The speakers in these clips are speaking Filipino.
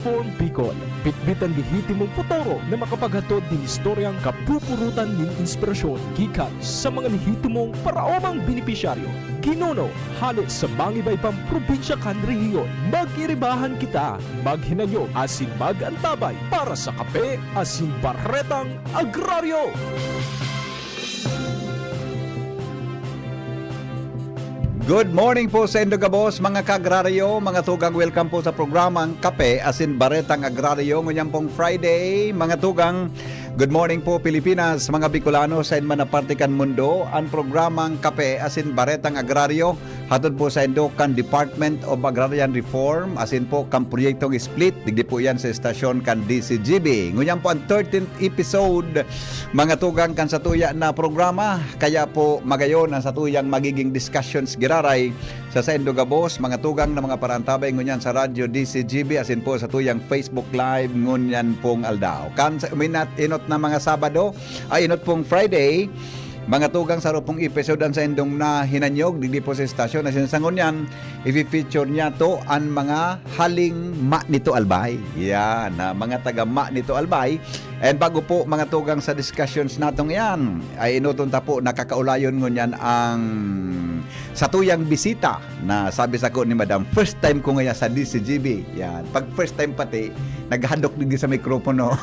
Phone Bicol, bitbitan lihitimong futuro na makapaghatod ng istoryang kapupurutan ng inspirasyon gikan sa mga lihitimong paraomang benepisyaryo. Ginuno, halos sa mangibaybang probinsya kan rehiyon, mag-iribahan kita, maghinanyo asin mag-antabay para sa kape asin baretang agraryo. Good morning po sa Indogabos, mga kagraryo, mga tugang, welcome po sa programang Kape asin Baretang Agraryo. Ngayon pong Friday, mga tugang, good morning po Pilipinas, mga Bicolano sa inman na partikan mundo. Ang programang Kape asin Baretang Agraryo, hatod po sa Indokan Department of Agrarian Reform, asin po kang proyektong split, digdi po yan sa estasyon kan DCGB. Ngayon po ang 13th episode, mga tugang kan satuya na programa, kaya po magayon ang satuyang magiging discussions giraray sa Indogabos, mga tugang na mga parantabay ngunyan sa radyo DCGB, asin po sa tuyang Facebook Live ngunyan pong aldaw. Kan sa inot na mga Sabado, ay inot pong Friday, mga tugang sa rupong episode sa indong na hinanyog, digdi po sa estasyon na sinasangon yan, i-feature niya to ang mga haling ma nito albay. Yan, mga taga ma nito albay. And bago po mga tugang sa discussions natong yan, ay inutunta po nakakaulayon ngunyan ang satuyang bisita na sabi sa ko ni Madam, first time ko ngayon sa DCGB. Yan, pag first time pati, naghandok din sa mikropono.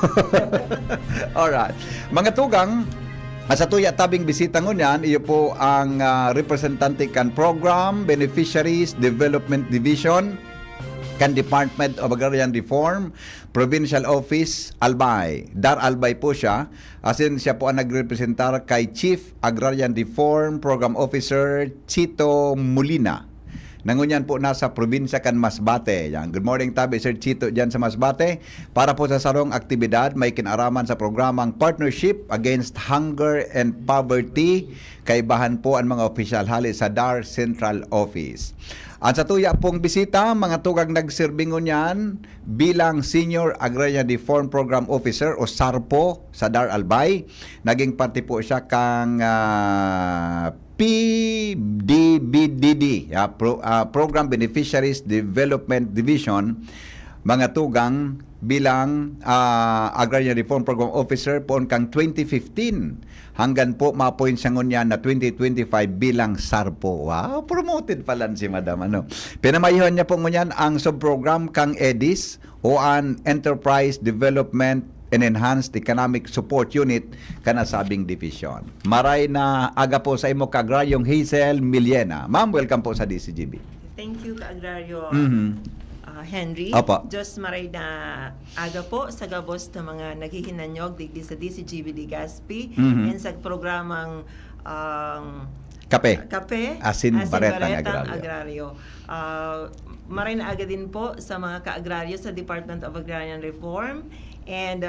Alright. Mga tugang, sa tuya tabing bisita ngunyan, iyo po ang representante kan Program Beneficiaries Development Division kan Department of Agrarian Reform, Provincial Office, Albay. Dar Albay po siya. Asin siya po ang nagrepresentar kay Chief Agrarian Reform Program Officer Chito Molina. Nangunyan po nasa probinsya kan Masbate. Yan. Good morning tabi Sir Chito dyan sa Masbate. Para po sa sarong aktibidad, may kinaraman sa programang Partnership Against Hunger and Poverty. Kaibahan po ang mga opisyal hali sa DAR Central Office. At sa tuya pong bisita, mga tugang nagsirbingon yan bilang Senior Agrarian Reform Program Officer o SARPO sa DAR Albay. Naging parte po siya kang PDBDD, Program Beneficiaries Development Division, mga tugang bilang Agrarian Reform Program Officer po kang 2015 hanggang po ma-appoint siya ngunyan na 2025 bilang SARPO. Wow, promoted pala si Madam. Pinamayuhan niya po ngunyan ang subprogram kang EDIS o an Enterprise Development and Enhanced Economic Support Unit kanasabing division. Maray na aga po sa imo kagraryong Hazel Millena. Ma'am, welcome po sa DCGB. Thank you, Kaagraryo Henry. Opo. Diyos maray na aga po sa gabos ng mga naghihinanyog digdi sa DCGB Legazpi and sa programang Kape. Asin Baretang Agraryo. Maray na aga din po sa mga kaagraryo sa Department of Agrarian Reform and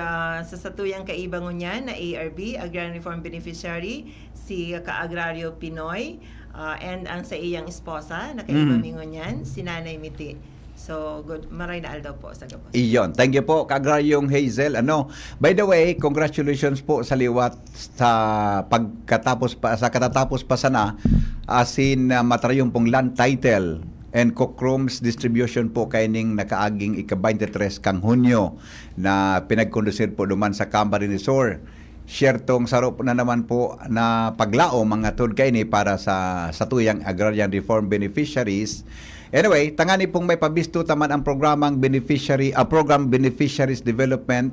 sa satuyang kaibangon niyan na ARB, Agrarian Reform Beneficiary, si Kaagraryo Pinoy and ang sa iyang esposa na kaibangon niyan, si Nanay Miti. So, good. Maray na aldaw po sa gabos. Iyon. Thank you po, Kagraryong Hazel. By the way, congratulations po sa liwat sa katatapos pa sana asin matrayong pong land title and Cockrooms distribution po kaining nakaaging ika-23 kang Hunyo na pinagkondusir po duman sa Cambari Resort. Share tong sarop na naman po na paglao mga tod kaini para sa tuyang Agrarian Reform Beneficiaries. Anyway, tangani pong may pabisto taman ang programang Program Beneficiaries Development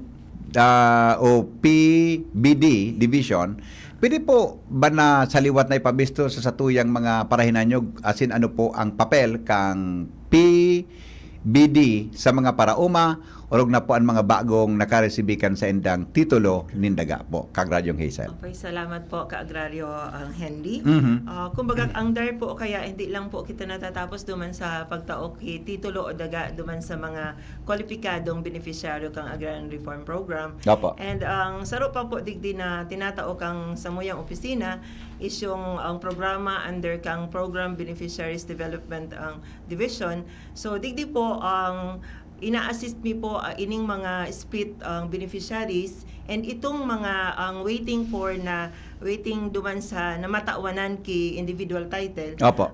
o PBD Division. Pwede po ba na saliwat na ipabisto sa satuyang mga parahinanyog asin ano po ang papel kang PBD sa mga parauma orog na po ang mga bagong nakaresibikan sa indang titulo nindaga po, Kagraryong Hazel. Okay, salamat po Kaagraryo Henry. Kumbaga ang DAR po kaya hindi lang po kita natatapos duman sa pagtaok titulo o daga duman sa mga kwalipikadong beneficiaryo kang Agrarian Reform Program. Opo. And ang saro pa po digdi na tinataok ang samuyang opisina is yung ang programa under kang Program Beneficiaries Development Division. So digdi po ang ina-assist mi po ining mga split beneficiaries And itong mga ang waiting duman sa namatawanan ki individual title. Opo.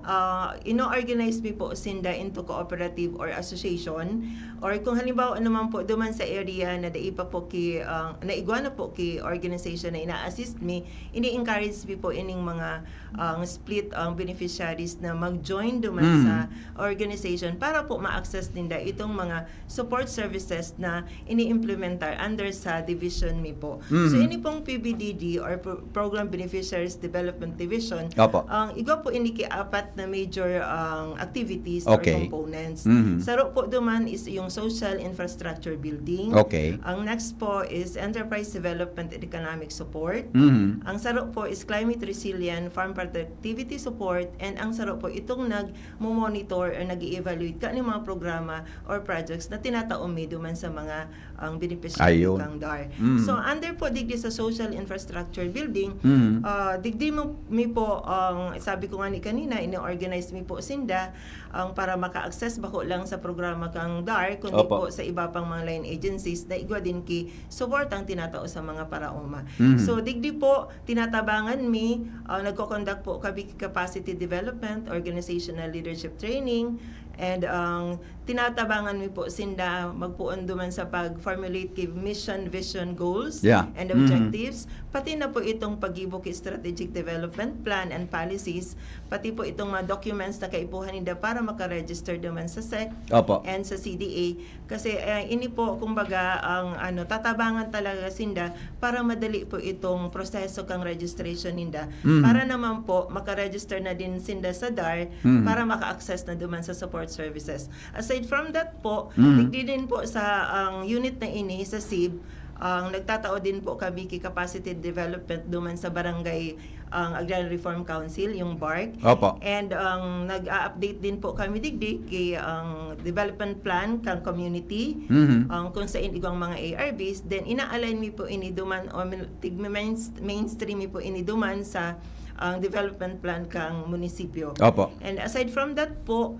Ino-organize mi po sinda into cooperative or association, or kung halimbawa naman po duman sa area na daipa po ki naigwa na po ki organization na ina-assist mi, ini-encourage mi po ining mga split beneficiaries na mag-join duman sa organization para po ma-access ninda itong mga support services na ini-implementar under sa division mi po. So ini pong PBDD or Program Beneficiaries Development Division, Opo. igwa po ini apat na major activities Okay. or components. Mhm. Saro po duman is yung social infrastructure building. Okay. Ang next po is enterprise development and economic support. Mhm. Ang saro po is climate resilient farm productivity support, and ang saro po itong nag-monitor or nag-evaluate kaning mga programa or projects na tinataom mi duman sa mga ang beneficiary Ayun. kang DAR. Mhm. So under po digdi sa social infrastructure building, Mhm. digdi mo mi po ang sabi ko nga ni kanina, ini-organize mi po sinda para maka-access bako lang sa programa kang DAR kundi Opo. po sa iba pang mga line agencies na igwa din ki support ang tinatao sa mga paraoma. Mhm. So digdi po tinatabangan mi nagko-conduct po kami capacity development, organizational leadership training, and tinatabangan mi po sinda magpuon duman sa pag-formulate kay mission, vision, goals, Yeah. and objectives, pati na po itong pag-ibok strategic development plan and policies, pati po itong mga documents na kaipuhan nila para maka-register duman sa SEC Opo. and sa CDA, kasi ini po kumbaga ang tatabangan talaga sinda para madali po itong proseso kang registration ninda, para naman po maka-register na din sinda sa DAR para maka-access na duman sa support services. Aside from that po, digdi din po sa ang unit na ini sa SIB, nagtatao din po kami ki capacity development duman sa barangay Agrarian Reform Council, yung BARC. Opo. And nag-update din po kami digdi kay ang development plan kang community, Mhm. kung sa igwang mga ARBs, then ina-align mi po ini duman o mainstream mi po ini duman sa ang development plan kang munisipyo. Opo. And aside from that po,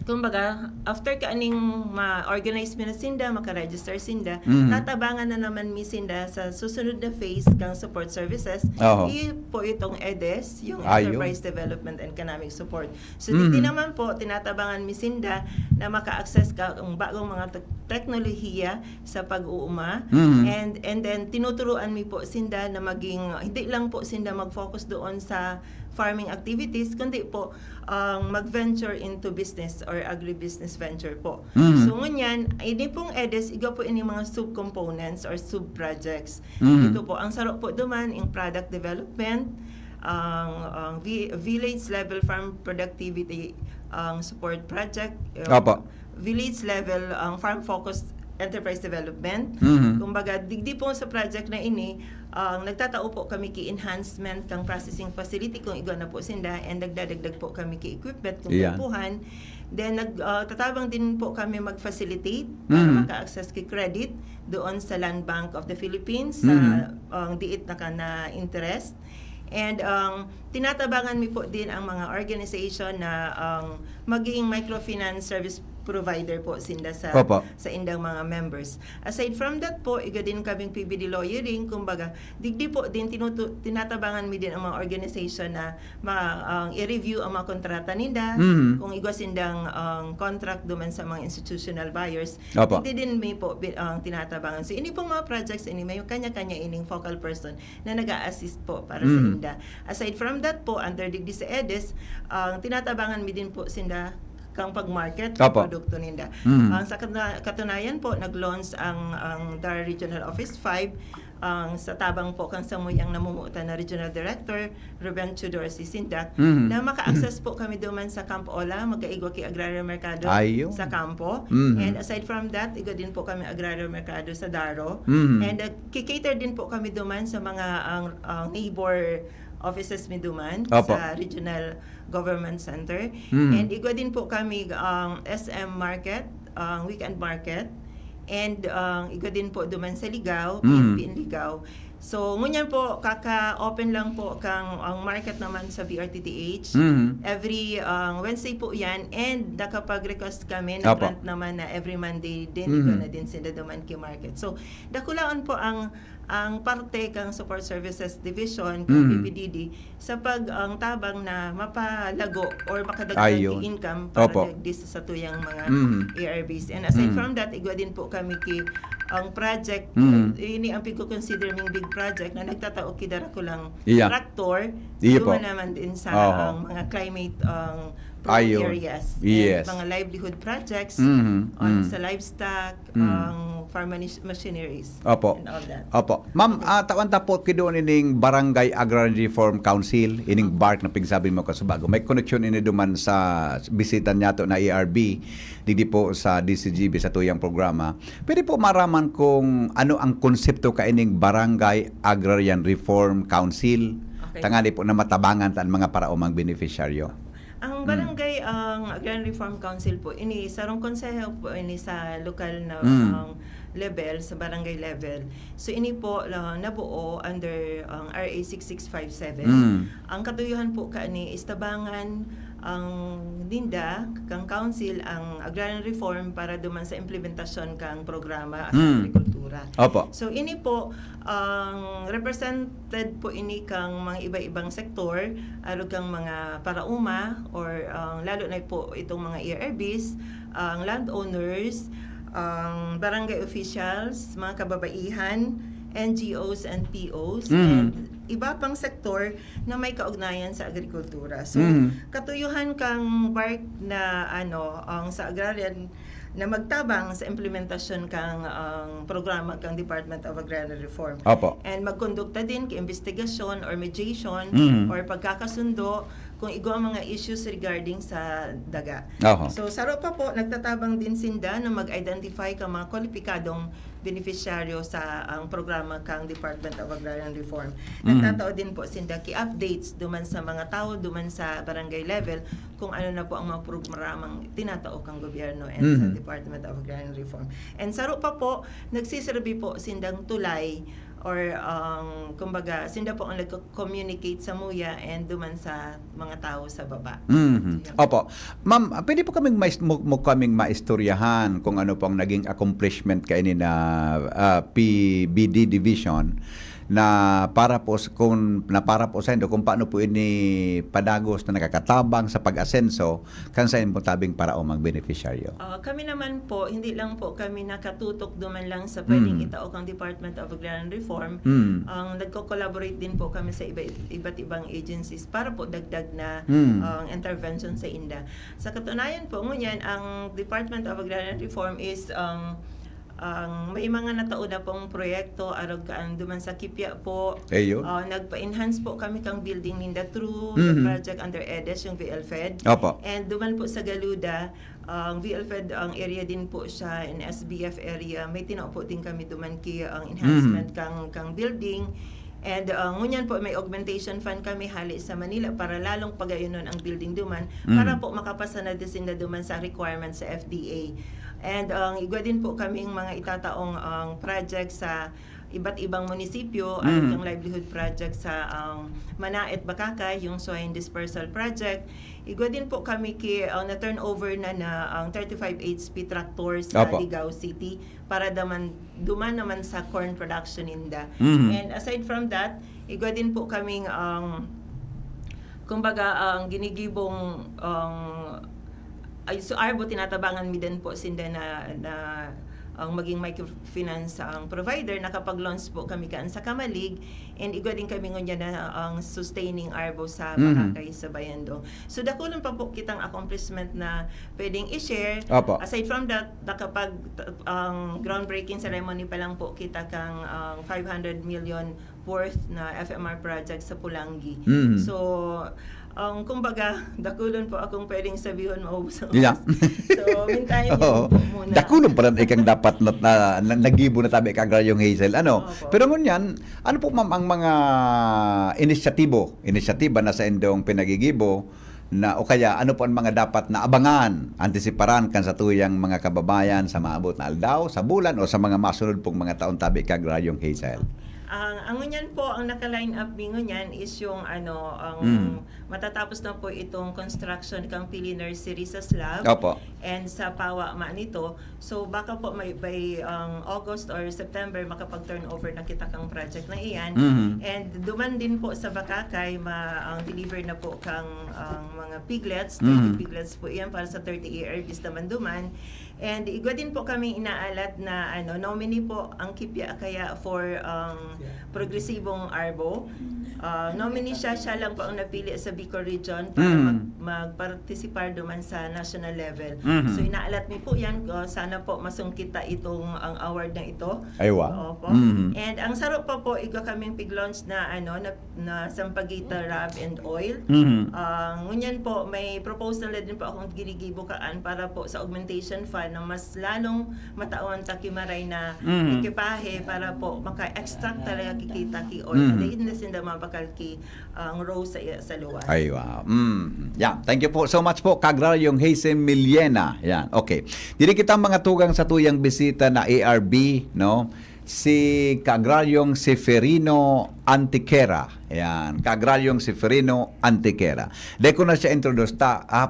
kumbaga, after kaaning ma-organize mi na sinda, maka-register sinda, tatabangan na naman mi sinda sa susunod na phase kang support services. Oo. Po itong EDES, yung Ayun. Enterprise Development and Economic Support. So, dito naman po, tinatabangan mi sinda na maka-access ka ang bagong mga teknolohiya sa pag-uuma. And then, tinuturuan mi po sinda na maging, hindi lang po sinda mag-focus doon sa farming activities, kundi po mag-venture into business or agribusiness venture po. So ngunyan, ini pong EDES, iga po ini mga sub-components or sub-projects. Ito po, ang sarap po duman, yung product development, ang village level farm productivity support project, Opo. village level farm focused enterprise development. Kumbaga, digdi po sa project na ini, nagtatao po kami ki enhancement kang processing facility kung igwa na po sinda, and nagdadagdag po kami ki equipment kung Yeah. kaipuhan. Then nagtatabang din po kami mag-facilitate para maka-access ki credit doon sa Land Bank of the Philippines sa diit na interest. And tinatabangan mi po din ang mga organization na maging microfinance service provider po sinda sa Opo. sa indang mga members. Aside from that po, iga din kaming PBD lawyering, kumbaga, digdi po din tinatabangan mi din ang mga organization na i-review ang mga kontrata ninda, kung igwa sindang contract duman sa mga institutional buyers. Opo. Digdi din mi po tinatabangan. So, ini pong mga projects, ini may kanya-kanya ining focal person na nag-a-assist po para sa inda. Aside from that po, under digdi sa EDES, tinatabangan mi din po sinda kang pag-market ng Opo. produkto ninda. Sa katunayan po, nag-launch ang DAR Regional Office 5 sa tabang po kang samoy ang namumutan na Regional Director Ruben Tudor si Sindak, na maka-access po kami duman sa Camp Ola, magkaigwa kay Agrario Mercado Ayun. sa kampo. And aside from that, igo din po kami Agrario Mercado sa Daro. And kikater din po kami duman sa mga ang neighbor offices mi duman Opo. sa Regional Government Center. And igwa din po kami ang SM Market, weekend market, and igwa din po duman sa Ligao, PNP in Ligao. So, ngunyan po, kaka-open lang po ang market naman sa BRTTH. Every Wednesday po yan. And nakapag-request kami, Apo. na-grant naman na every Monday din, ikaw na din sila duman kay market. So, dakulaan po ang parte kang Support Services Division kang PPDD sa ang tabang na mapalago or makadagdag Ayun. income para Opo. dagdis sa tuyang mga ARBs. And aside from that, igwa din po kami ang project, ini ang piko-consider ming big project na nagtatao kidara ko lang Iya. tractor, Iya po. duman naman din sa Oho. mga climate Ayun. areas. Yes. And mga livelihood projects sa livestock, farm machineries, Opo. and all that. Opo. Ma'am, tawan tapot kido ining Barangay Agrarian Reform Council, ining BARC na pigsabi mo kasubago. May connection ini duman sa bisitan niya to na ARB, di po sa DCGB sa tuyang programa. Pwede po maraman kung ano ang konsepto ka ining Barangay Agrarian Reform Council. Okay. Tangali po na matabangan tan mga paraomang beneficiaryo. Ang barangay, ang Agrarian Reform Council po, ini sarong konseho po ini sa lokal na level, sa barangay level. So ini po nabuo under ang RA 6657. Ang katuyuhan po kani istabangan ang DINDA, kang council, ang agrarian reform para duman sa implementasyon kang programa sa agrikultura. Opo. So ini po ang represented po ini kang mga iba-ibang sektor, alo kang mga parauma or lalo na po itong mga ERBs, ang landowners, ang barangay officials, mga kababaihan, NGOs and POs, and iba pang sektor na may kaugnayan sa agrikultura. So, katuyuhan kang BARC na ang sa agrarian na magtabang sa implementasyon kang programa kang Department of Agrarian Reform. Opo. And magkondukta din kay investigasyon or mediation or pagkakasundo kung igo ang mga issues regarding sa daga. Oho. So saro pa po nagtatabang din sinda na mag-identify kang mga kwalipikadong beneficiaryo sa ang programa kang Department of Agrarian Reform. Nagtatao din po sinda ki-updates duman sa mga tao duman sa barangay level kung ano na po ang mga programang tinatao kang gobyerno and sa Department of Agrarian Reform. And saro pa po nagsiserbi po sindang tulay or kumbaga sinda po ang nag-communicate sa MUYA and duman sa mga tao sa baba. Opo. Ma'am, pwede po kaming kaming maistoryahan kung ano pong naging accomplishment kainin na PBD division na para po sa indo kung paano po ini padagos na nakakatabang sa pag-asenso kan sa imong tabing para o mag-beneficiaryo. Kami naman po, hindi lang po kami nakatutok duman lang sa pwedeng itaok ang Department of Agrarian Reform. Nagko-collaborate din po kami sa iba't ibang agencies para po dagdag na intervention sa INDA. Sa katunayan po, ngunyan, ang Department of Agrarian Reform is may mga natao na pong proyekto arog kaan duman sa Kipya po. Nagpa-enhance po kami kang building ninda through the project under EDES, yung VLFED. Opo. And duman po sa Galuda, ang VLFED ang area din po siya in SBF area. May tinao po din kami duman ki ang enhancement kang building. And ngunyan po may augmentation fund kami hali sa Manila para lalong pagayunon ang building duman para po makapasa na din na duman sa requirements sa FDA. And igwa din po kaming mga itataong project sa iba't ibang munisipyo, ang livelihood project sa Manaet, Bakakay, yung Swine Dispersal Project. Igwa din po kami na turnover na ang 35 HP tractors sa Ligao City para duman naman sa corn production inda. And aside from that, igwa din po kaming kumbaga ang ginigibong so Arbo tinatabangan mi din po sinda na ang maging microfinance ang provider. Nakapag-launch po kami kaan sa Kamalig and igwa din kami ngunyan na ang sustaining Arbo sa Bakakay sa Bayandong. So dakulan pa po kitang accomplishment na pwedeng i-share. Opo. Aside from that, nakapag groundbreaking ceremony pa lang po kita kang 500 million worth na FMR project sa Pulangi. So kumbaga, dakulon po akong pwedeng sabihin maubos ang oras. So, mintayin niyo po muna. Dakulon pa rin ikang dapat na nagibo na tabi kagraryong Hazel. Pero ngunyan, ano po ma'am ang mga inisyatiba na sa indong pinagigibo na o kaya ano po ang mga dapat na abangan, antisiparan kan sa tuyang mga kababayan sa maabot na aldaw, sa bulan o sa mga masunod pong mga taon tabi kagraryong Hazel? Ang ngunyan po, ang naka-line up mi ngunyan is yung ang matatapos na po itong construction kang Pili Nursery sa slab. Opo. And sa pawa ma nito. So baka po may by August or September makapag-turn over na kita kang project na iyan. And duman din po sa Bakakay ang deliver na po kang mga piglets, 30 piglets po iyan para sa 30 ARVs naman duman. And igwa din po kami inaalat na nominee po ang Kipya Akaya for progresibong arbo. Nominee siya lang po ang napili sa Bicol Region para magpartisipar duman sa national level. So inaalat mi po yan. Sana po masungkita itong ang award na ito. Aywa. Opo. And ang sarap pa po, igwa kaming pig-launch na na Sampaguita Rub and Oil. Ngunyan po, may proposal na din po akong ginigibukaan para po sa augmentation fund na mas lalong mataon sa kimaray na ekipahe para po maka-extract talaga kikita ki oil. Hindi na sinda mapakal ki ang rose sa luwas. Ay, wow. Yeah, thank you po so much po, Kagraryong Hazen Millena. Yan, okay. Dili kita mga tugang sa tuyang bisita na ARB, no? Si Kagraryong Seferino Antiquera. Yan, Kagraryong Seferino Antiquera. De ko na siya introduce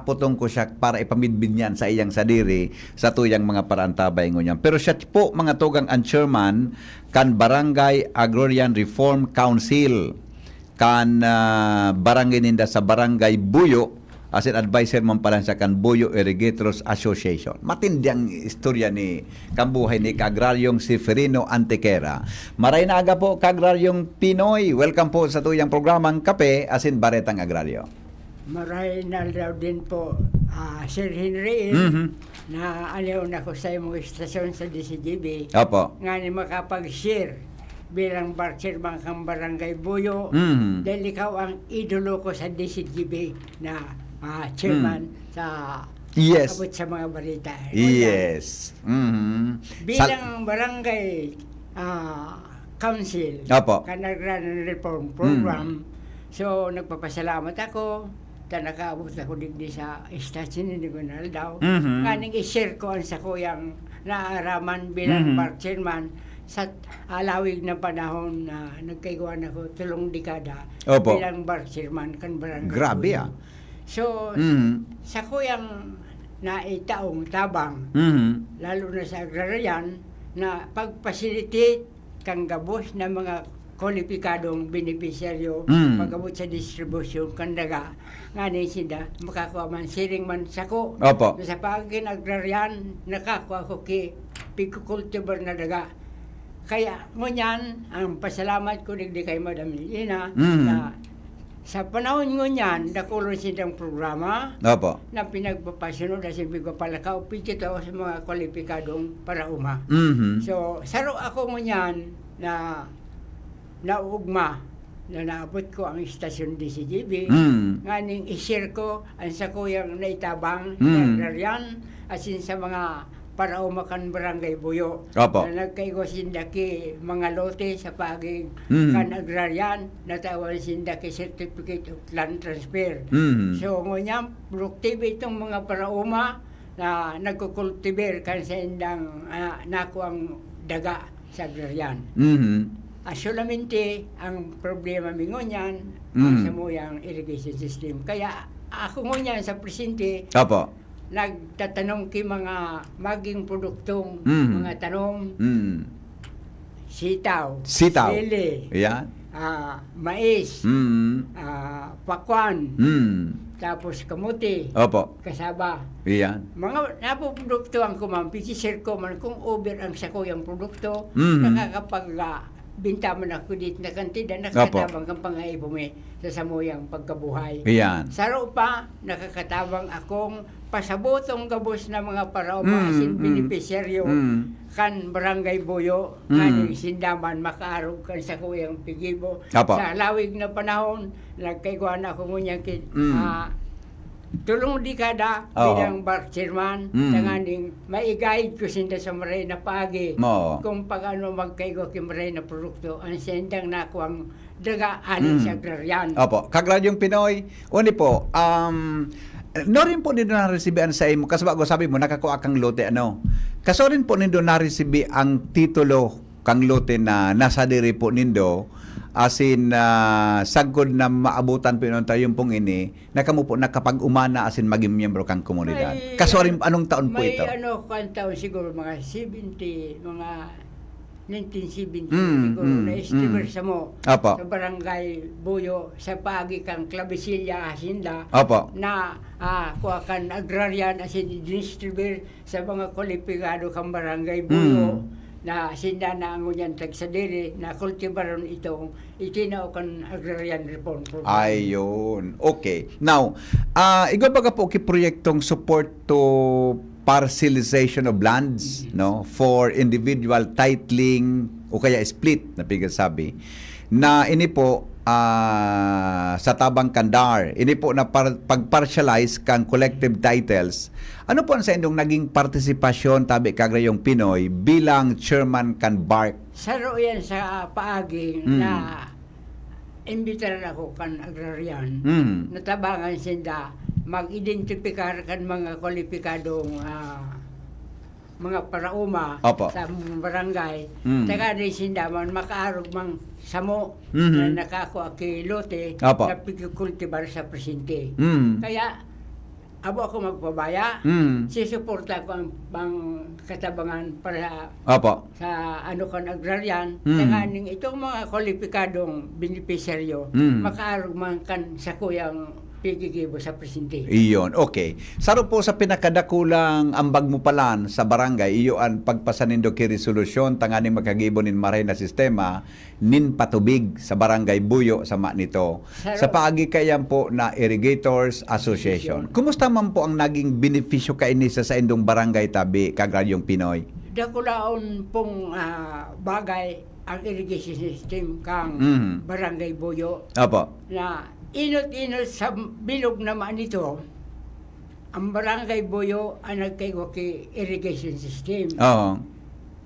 putong ko siya para ipamidbid niyan sa iyang sadiri sa tuyang mga parantabay ngunyan. Pero siya po mga tugang ang chairman kan Barangay Agrarian Reform Council kan barangay ninda sa Barangay Buyo as an advisor man pala sa kan Buyo Irrigators Association. Matindiang istorya ni kambuhay ni Kagraryong Seferino Antiquera. Maray na aga po, Kagraryong Pinoy. Welcome po sa tuyang programang Kape asin Baretang Agraryo. Maray na daw din po, Sir Henry, na aliw na ko sa imong istasyon sa DCGB. Opo. Nga ni makapag-share bilang chairman kang Barangay Buyo. Dahil ikaw ang idolo ko sa DCGB na chairman sa Yes. abot sa mga balita. Yes. Bilang barangay council, Opo. Agrarian Reform Program, so nagpapasalamat ako na nakaabot ako digdi sa istasyon ni Gunal daw. Kaning i-share ko ang sa kuyang naaraman bilang chairman sa alawig na panahon na nagkaiguan ako 3 dekada Opo. bilang chairman kan barangay. Grabe Buyo. So, sa kuyang naitaong tabang, lalo na sa agrarian, na pagpasilitate kang gabos na mga kwalipikadong beneficiaryo pagabot sa distribution kandaga nga ni sida makakuha man siring man sako. Opo. Sa pagin agrarian nakakuha ko ki pigkultibar na daga. Kaya ngunyan ang pasalamat ko digdi kay Madam Lina na sa panahon ngunyan nakulo silang programa Opo. na pinagpapasunod na simpi ko palakaw pikito sa mga kwalipikadong para uma. So, saro ako ngunyan na naugma na naabot ko ang istasyon DCGB nga ning i-share ko ang sa kuyang naitabang agrarian asin sa mga para umakan Barangay Buyo. Opo. Na nagkaigo sindaki mga lote sa paging kan agrarian na tawag sindaki certificate of land transfer. So ngunya produktibo itong mga parauma na nagkukultiber kan sa indang nakuang daga sa agrarian. Solamente ang problema mi ngunyan sa muyang irrigation system. Kaya ako ngunyan sa presente Opo. nagtatanong ki mga maging produktong mga tanong sitaw, sili, Yan. mais, pakwan, tapos kamuti, Opo. kasaba. Yan. Mga napoprodukto ang kumampi, share ko man kung over ang sakuyang produkto, nakakapag binta man ako dito na kantida, nakakatabang kang pangaipume sa samuyang pagkabuhay. Yan. Saro pa, nakakatabang akong pasabotong gabos na mga parauma asin beneficiaryo kan Barangay Buyo, kaning sindaman makaarog kan sa kuyang pigibo. Apo. Sa lawig na panahon, nagkaiguan ako ngunya tulong dekada bilang chairman tanganing maigayid ko sinda sa maray na pagi kung pagano magkaigo ki maray na produkto ang sendang nakuang daga aning sa agrarian. Opo, Kagraryong Pinoy, uni po, no rin po nindo na-receive sa imo, kasi bago sabi mo, nakakuha kang lote, kaso rin po nindo na-receive ang titulo kang lote na nasa diri po nindo, asin sagkod na maabutan po nun tayo pong ini, na kamo po nakapag-umana asin maging miyembro kang komunidad. May- Kaso rin, anong taon po May ito? kan taon siguro mga 70, mga 1970 Mm, siguro mm, na estimer mm. sa mo Apo. sa barangay Buyo sa paagi kang Clavesilya Hacienda Opo. na kuha kan agrarian asin distribute sa mga kwalipikado kang barangay Buyo na hacienda na ang unyan tagsadiri na kultibaron itong itinaw kan agrarian reform program. Ayun. Okay. Now, ikaw baga po proyektong support to parcelization of lands, no, for individual titling o kaya split na pigasabi na ini po sa Tabang Kandar, ini po na pag-partialize kang collective titles. Ano po ang sa inyong naging partisipasyon tabi kagrayong Pinoy bilang chairman kan BARC? Saro yan sa paagi na imbitaran ako kan agrarian. Natabangan sinda mag-identifikar kan mga kwalipikadong mga parauma Opo. sa barangay. Taga rin sinda man makaarog mang samo na nakakuha kay lote Opo. na pagkukultibar sa presinti. Mm. Kaya abo ako magpabaya, sisuporta ko ang pang katabangan para Opo. sa ano kan agrarian, Mm. tanganing itong mga kwalipikadong benepisaryo, makaarog man kan sa kuyang pigigibo sa presidente. Iyon, okay. Saro po sa pinakadakulang ambag mo palan sa barangay, iyo ang pagpasanindo ki resolusyon tanganing magkagibon nin maray na sistema nin patubig sa barangay Buyo sa nito. Sa paagi kayan po na Irrigators Association. Kumusta man po ang naging benepisyo kaini sa indong barangay tabi kagraryong Pinoy? Dakulaon pong bagay ang irrigation system kang barangay Buyo Opo. na inot-inot sa bilog naman ito, ang barangay Buyo ang nagkaiwaki irrigation system. Oo.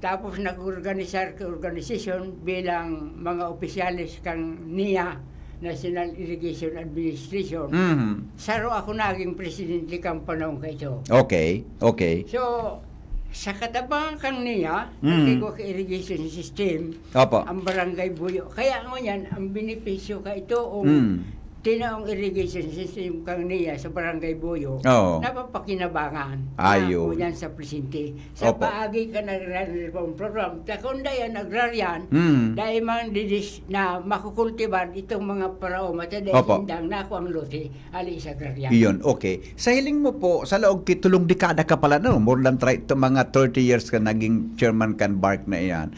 Tapos nag-organisar ka organisasyon bilang mga opisyalis kang NIA, National Irrigation Administration. Saro ako naging presidente kang panahon ka ito. Okay, okay. So, sa katabangan kang NIA, nagkaiwaki irrigation system, Opo. ang barangay Buyo. Kaya ngayon, ang benepisyo ka ito tinaong irrigation system kang niya sa barangay Buyo, Oo. napapakinabangan Ayun. na yan sa presinti. Sa Opo. paagi ka ng reform program, takunda yan agrarian, dahil man didis na makukultiban itong mga paraoma, dahil Opo. sindang naku ang lote, ali sa agrarian. Iyon, okay. Sa hiling mo po, sa loob kitulong dekada ka pala, no? More than mga 30 years ka naging chairman kan BARC na iyan.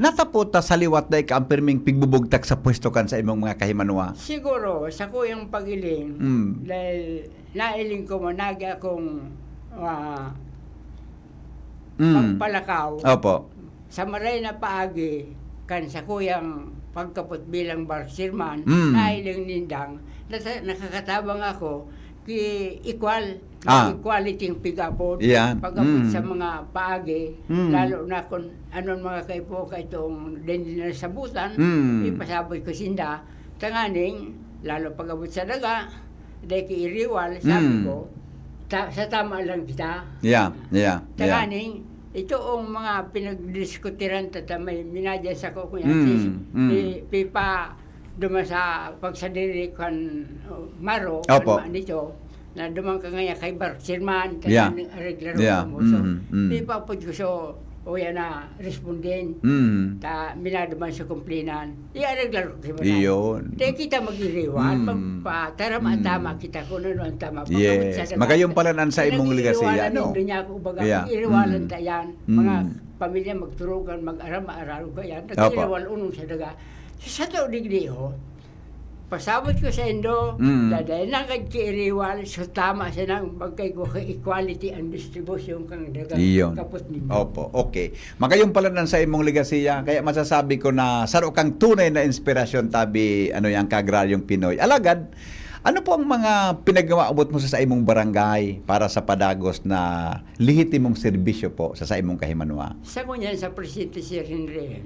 Natapota sa liwat day ka ang pirming pigbubugtak sa pwesto kan sa imong mga kahimanwa? Siguro, sa kuyang pagiling, dahil nailing ko managi akong pagpalakaw, Opo. sa maray na paagi, kan sa kuyang pagkapot bilang bar chairman, nailing nindang, nakakatabang ako, ki equality yung pigapot, Yan. pagkapot sa mga paagi, lalo na kung anong mga kaipo ka itong din na sabutan, ipasaboy ko sinda, tanganing, lalo pagkapot sa daga, dahil ki iriwal, sabi ko, sa tama lang kita. Yeah. Tanganing, ito ang mga pinagdiskutiran tatamay minadya sa ko kuya pipa duman sa pagsadiri kan Maro Opo. kan dito na duman ka ngayon kay Bar Sirman Yeah. reglaro Yeah. mo so pipa po ko so o yan na responden ta minaduman sa kumplinan i-reglaro ko Iyon. Di kita mag-iriwan, tama kita kung ano ang tama. Yes. Magayong palanan sa imong ligasiya, no? Niya ako baga, Yeah. iriwalan tayan. Mga pamilya magturugan, mag-aram-aral ko yan. Nag-iriwal unong sa daga. Sa tao digdiho, pasabot ko sa Indo, dahil nang kag-iriwal, so tama siya nang magkay ko equality and distribution kang daga Iyon. kapot ninyo. Opo, okay. Magayong palanan sa imong ligasiya, kaya masasabi ko na saro kang tunay na inspirasyon tabi yang kagraryong Pinoy. Alagad, ano po ang mga pinagawa-abot mo sa imong barangay para sa padagos na lehitimong serbisyo po sa imong kahimanwa? Sa kunyan sa presidente si Henry,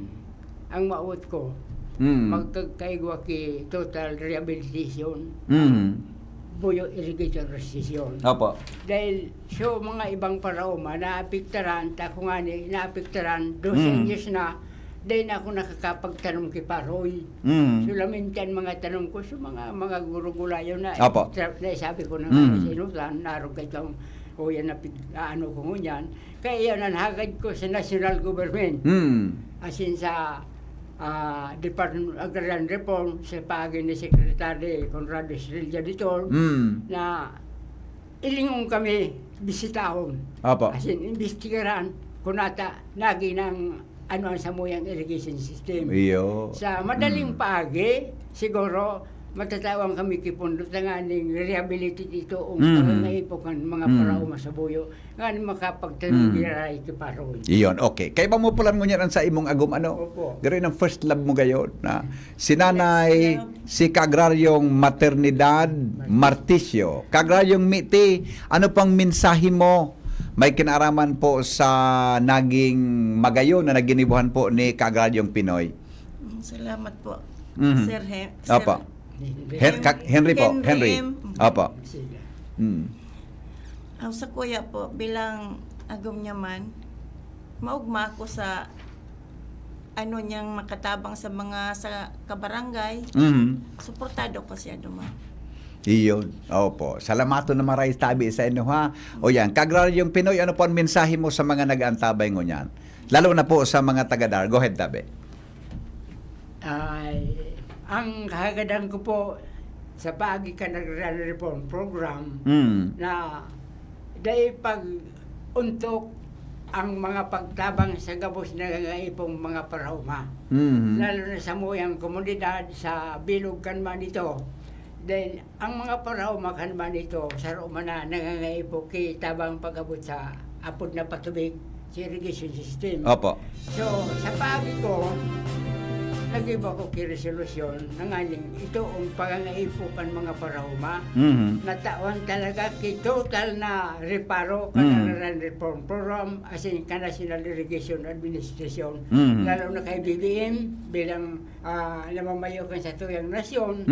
ang maut ko, magkakaigwa ki total rehabilitation. Buyo Irrigation Association. Opo. Dahil so mga ibang paraoma naapektaran, tako nga ni naapektaran, 12 years na, dahil ako nakakapagtanong kay Paroy. So lamintan mga tanong ko sa mga guru-gulayo na Opo. na sabi ko na sa inutan, narong kay kang o yan na ano ko ngunyan. Kaya yan ang hagad ko sa national government. As in sa Department of Agrarian Reform sa pagi ni Secretary Conrado Estrella Ditor na ilingong kami bisitahon. Opo. As in, investigaran kung nata nagi ng ano ang samuyang irrigation system. Iyo. Sa madaling paagi, siguro matatawang kami kipundot nga ning rehabilitate ito ang pangangaipokan mga parauma sa buyo nga ni makapagtanong diray kay Paroy. Iyon, okay. Kaya ba mo pulan mo niyan sa imong agum ano? Opo. Gano'n ang first love mo gayon na sinanay si Kagraryong Maternidad Martisio. Kagraryong Miti, ano pang mensahe mo? May kinaraman po sa naging magayon na naginibuhan po ni Kagraryong Pinoy. Salamat po. Sir Opo. Henry po. Henry. Opo. Sila. Sa kuya po, bilang agom niya man, maugma ako sa ano niyang makatabang sa mga sa kabarangay. Suportado ko siya duman. Iyon. Opo. Salamato na maray tabi sa inyo ha. O yan, Kagraryong Pinoy, ano po ang mensahe mo sa mga nag-aantabay ngo niyan? Lalo na po sa mga taga-dar. Go ahead, tabi. Ang kahagadan ko po sa pagi ka nag-reform program na dahil pag untok ang mga pagtabang sa gabos na ngaipong mga parauma. Lalo na sa muyang komunidad, sa bilog kan man ito. Dahil ang mga parauma kan man ito, sa Roma na nangangaipo kay tabang pag-abot sa apod na patubig sa irrigation system. Opo. So, sa pagi ko, nag-iba ko kiresolusyon na nga ito ang pangangaipukan mga parauma na taon talaga kay total na reparo kanararan reform program as in National Irrigation Administration lalo na kay BBM bilang namamayo kan sa tuyang nasyon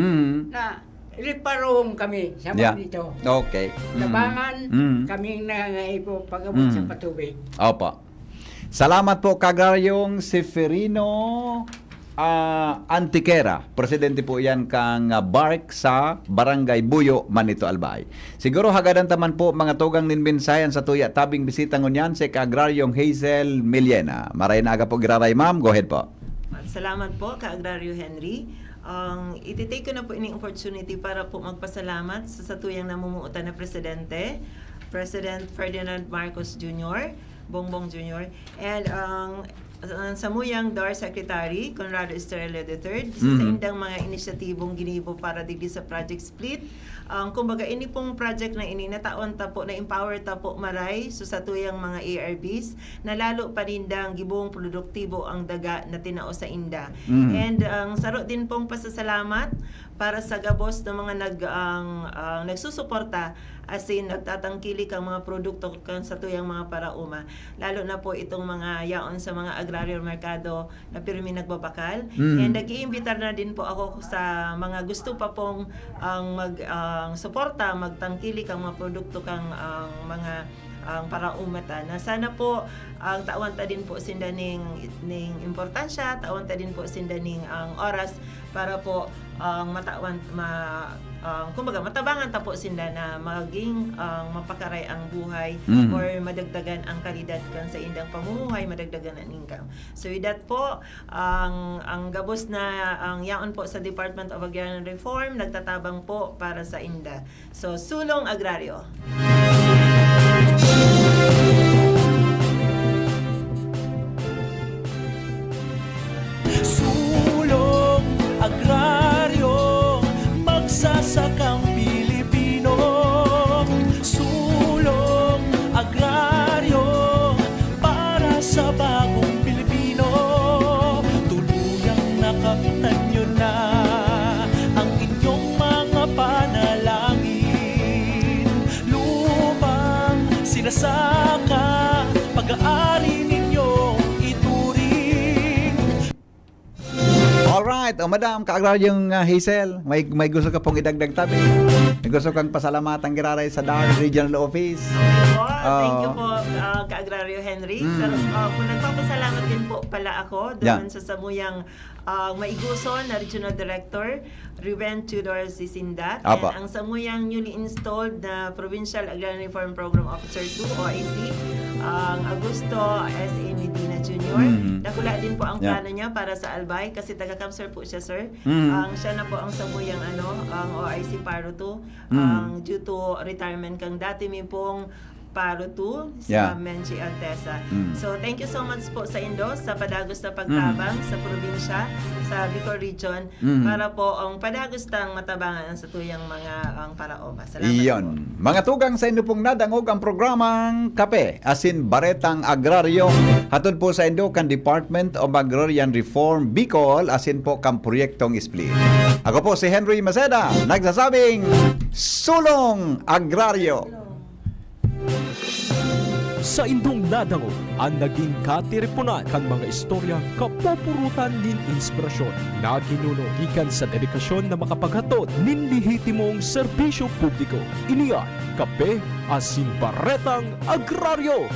na reparohom kami sa mga dito. Okay. Labangan kaming nangangaipo pag-abot sa patubig. Opo. Salamat po Kagraryong Seferino Antiquera, presidente po yan kang BARC sa Barangay Buyo, Manito Albay. Siguro hagadan taman po mga tugang ninbinsayan sa tuya tabing bisita ngunyan si Kagraryong Hazel Millena. Maray na aga po giraray ma'am, go ahead po. Salamat po, Kaaglaryo Henry. Ititake ko na po ining opportunity para po magpasalamat sa satuyang namumuutan na Presidente, President Ferdinand Marcos Jr., Bongbong Jr., and samuyang DAR Secretary Conrado Estrella III sa indang mga inisyatibong ginibo para digdi sa Project Split. Kumbaga ini pong project na ini nataon ta po na empower ta po maray so sa tuyang mga ARBs na lalo pa nindang gibong produktibo ang daga na tinao sa inda. And saro din pong pasasalamat para sa gabos ng mga nagsusuporta as in nagtatangkilik ang mga produkto kan sa tuyang mga parauma. Lalo na po itong mga yaon sa mga agraryo merkado na pirmi nagbabakal. And nag-iimbitar na din po ako sa mga gusto pa pong suporta, magtangkilik ang mga produkto kang mga para umata na sana po ang tawan ta din po sinda ning importansya, tawan ta din po sinda ning ang oras para po matawan kumbaga matabangan ta po sinda na maging mapakaray ang buhay or madagdagan ang kalidad kan sa indang pamumuhay, madagdagan ang income. So with that po ang gabos na ang yaon po sa Department of Agrarian Reform nagtatabang po para sa inda. So sulong agraryo. Sulong agraryo, magsasakang Pilipino. Sulong agraryo, para sa bagong Pilipino. Tuluyang nakaptan nyo na ang inyong mga panalangin. Lupang sinasama Alright, madam, kaagraryong Hazel, may gusto ka pong idagdag tabi. May gusto kang pasalamatan giraray sa Dar Regional Office. Thank you po, Kaagraryo Henry. Kung nagpapasalamat din po pala ako doon sa samuyang Maiguson na Regional Director, Ruben Tudor Sisindat, Apa. and ang samuyang newly installed na Provincial Agrarian Reform Program Officer 2, OIC, ang Augusto S.A. Medina Jr. Nakula din po ang plano niya para sa Albay kasi taga-Kamsur po siya, sir. Siya na po ang samuyang ang OIC Paro 2 due to retirement kang dati mi pong Paro 2 sa Menchi Altesa. So thank you so much po sa Indo sa padagos na pagtabang sa probinsya, sa Bicol Region, para po ang padagos tang matabangan ang satuyang mga ang paraoma. Salamat Iyon. po. Mga tugang sa Indo pong nadangog ang programang Kape, asin Baretang Agraryo. Hatod po sa Indo kan Department of Agrarian Reform Bicol, asin po kan proyektong split. Ako po si Henry Maceda, nagsasabing Sulong Agraryo. Sa indong nadango, ang naging katiripunan kan mga istorya kapupurutan nin inspirasyon na ginuno gikan sa dedikasyon na makapaghatod nin lehitimong serbisyo publiko. Iniyan, Kape asin Baretang Agraryo.